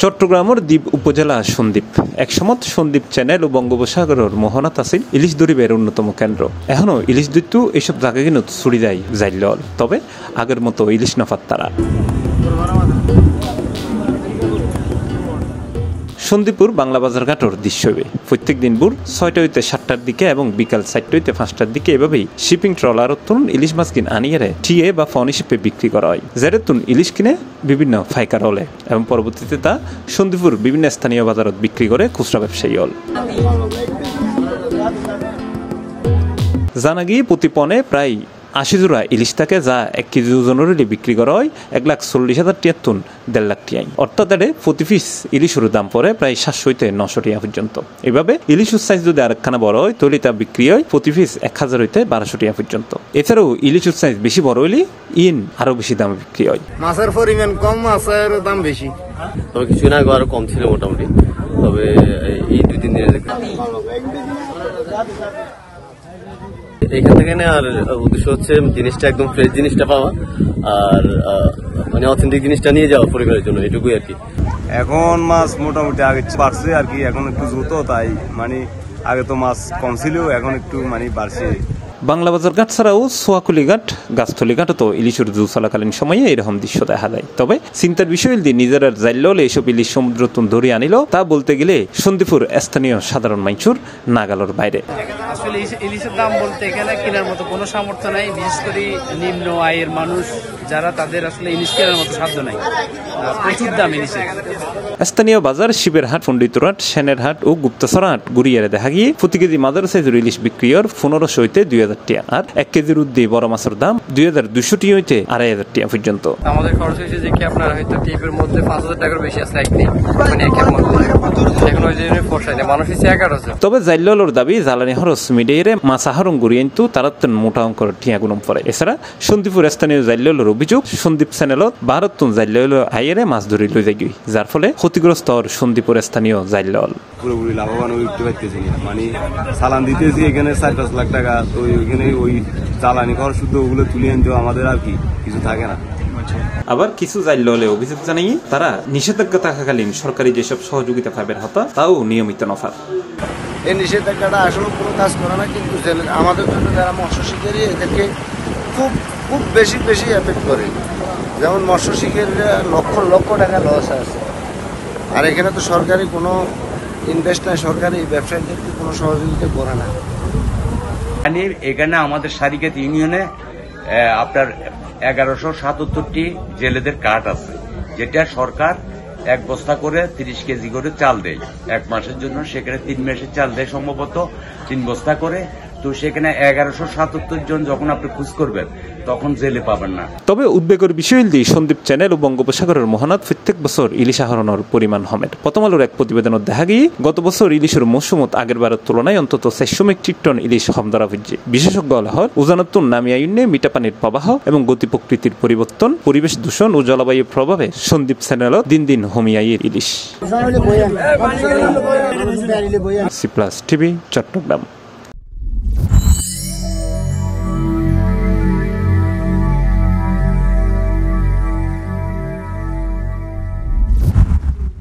চট্টগ্রামের দ্বীপ উপজেলা সন্দ্বীপ একসময় সন্দ্বীপ চ্যানেল ও বঙ্গোপসাগরের মোহনাত আছিল ইলিশ দরিবের অন্যতম কেন্দ্র। এখনো ইলিশ দৈত্য এইসব জায়গা কিন্তু ছুড়ি যায় জাইল, তবে আগের মতো ইলিশ নফাত তারা। সন্দীপুর বাংলা বাজার ঘাটর দৃশ্য প্রত্যেক দিন ভোর 6টা হইতে 7টার দিকে এবং বিকাল 4টা হইতে 5টার দিকে এভাবেই শিপিং ট্রলার ইলিশ মাছ কিনে আনিয়ে টিএ বা ফন হিসেবে বিক্রি করা হয়। যেরতুন ইলিশ কিনে বিভিন্ন ফাইকার হলে এবং পরবর্তীতে তা সন্দীপুর বিভিন্ন স্থানীয় বাজারত বিক্রি করে খুচরা ব্যবসায়ী হল। জানা গিয়ে প্রতি পণে প্রায় 80 জোড়া ইলিশ থাকে, যা 1 কেজি ওজনের বিক্রি করা হয় 1,40,000 টিয়ার তুন 1.5 লাখ টিয়াই। অর্থাৎ প্রতি পিস ইলিশের দাম পড়ে প্রায় 700 হইতে 900 টিয়া পর্যন্ত। এভাবে ইলিশের সাইজ যদি আরেকখানা বড় হয় তাহলে তা বিক্রি হয় প্রতি পিস 1000 হইতে 1200 টিয়া পর্যন্ত। এছাড়াও ইলিশের সাইজ বেশি বড় হইলে আরো বেশি দামে বিক্রি হয়। মাছের পরিমাণ কম, মাছের দাম বেশি। তবে কিছুদিন আগে আরো কম ছিল মোটামুটি, তবে এই 2-3 দিনের এইখান থেকে আর উদ্দেশ্য হচ্ছে জিনিসটা একদম ফ্রেশ জিনিসটা পাওয়া আর মানে অথেন্টিক জিনিসটা নিয়ে যাওয়া পরিবারের জন্য, এটুকুই আর কি। এখন মাছ মোটামুটি আগে বাড়ছে আর কি, এখন একটু দ্রুত, তাই মানে আগে তো মাছ কম ছিল, এখন একটু মানে বাড়ছে। বাংলা বাজার ঘাট ছাড়াও সোয়াকুলি ঘাট, গাছতলি ঘাটও তো ইলিশের জু চলাকালীন সময়ে এরকম দৃশ্য দেখা যায়। তবে চিন্তার বিষয় নিজেরা জাইল এইসব ইলিশ সমুদ্র ধরে আনিল, তা বলতে গেলে সন্দীপুর স্থানীয় সাধারণ মানুষের নাগালের বাইরে। আসলে ইলিশের দাম বলতে গেলে কেনার মতো কোনো সামর্থ্য নাই, বিশেষ করে নিম্ন আয়ের মানুষ যারা, তাদের আসলে ইলিশ কেনার মতো সাধ্য নাই, প্রচুর দাম ইলিশের। স্থানীয় বাজার শিবের হাট, পণ্ডিতরহাট, সেনের হাট ও গুপ্তসরা হাট ঘুরিয়ে দেখা গিয়ে প্রতি কেজি মাদার সাইজের ইলিশ বিক্রি হয় 1500 হইতে 2000 টিয়া, আর 1 কেজির উদ্দে বড় মাছের দাম 2200 টিয়া হইতে 2500 টিয়া পর্যন্ত। আমাদের খরচ হয়েছে যে কি আপনার হয়তো টিপের মধ্যে 5000 টাকার বেশি আছে একদিন, মানে একের মধ্যে এখন ওই জন্য পোষায় না, মানুষ হচ্ছে 1100। তবে জাইলর দাবি জ্বালানি খরচ মিডিয়ে মাছ আহরণ ঘুরিয়ে কিন্তু তারা মোটা অঙ্কের টিয়া গুণম পড়ে। এছাড়া সন্দীপুর স্থানীয় জাইলর অভিযোগ সন্দীপ চ্যানেলত ভারতুন জাইল আইয়েরে মাছ ধরে লই যায়, যার ফলে ক্ষতিগ্রস্ত সন্দীপুর স্থানীয় জাইল। পুরোপুরি লাভবান উঠতে পারতেছি না, মানে চালান দিতেছি এখানে 4-5 লাখ টাকা, তো ওইখানে ওই জ্বালানি খরচ শুদ্ধ ওগুলো তুলে আনতে আমাদের আর কি কিছু থাকে না। আবার কিছু জাইল হলে অভিযোগ জানাই তারা নিষেধাজ্ঞা থাকাকালীন সরকারি যেসব সহযোগিতা পাবের হতা তাও নিয়মিত নফাত। এই নিষেধাজ্ঞাটা আসলে কোনো কাজ করে না, কিন্তু আমাদের জন্য যারা মৎস্য শিকারী এদেরকে খুব খুব বেশি এফেক্ট করে। যেমন মৎস্য শিকারীরা লক্ষ লক্ষ টাকা লস আছে, আর এখানে তো সরকারি কোনো ইনভেস্ট নাই, সরকারি ব্যবসায়ীদেরকে কোনো সহযোগিতা করে না। এখানে আমাদের সারিকাত ইউনিয়নে আপনার 1177টি জেলেদের কার্ড আছে, যেটা সরকার 1 বস্তা করে 30 কেজি করে চাল দেয় 1 মাসের জন্য। সেখানে 3 মাসের চাল দেয় সম্ভবত 3 বস্তা করে। তো সেখানে 1177 জন যখন আপনি খোঁজ করবেন তখন জেলে পাবেন না। তবে উদ্বেগের বিষয় সন্দীপ চ্যানেল ও বঙ্গোপসাগরের মোহনাত প্রত্যেক বছর ইলিশ আহরণের পরিমাণ হমের। প্রথম আলোর এক প্রতিবেদনত দেখা গিয়ে গত বছর ইলিশের মৌসুমত আগের বারের তুলনায় অন্তত 400 মেট্রিক টন ইলিশ হম ধরা হয়েছে। বিশেষজ্ঞ হল উজানতুন নামিয়া ইউনে মিঠা পানির প্রবাহ এবং গতি প্রকৃতির পরিবর্তন, পরিবেশ দূষণ ও জলবায়ুর প্রভাবে সন্দীপ চ্যানেলত দিন দিন হমিয়াইয়ের ইলিশ। C plus TV, Chittagong.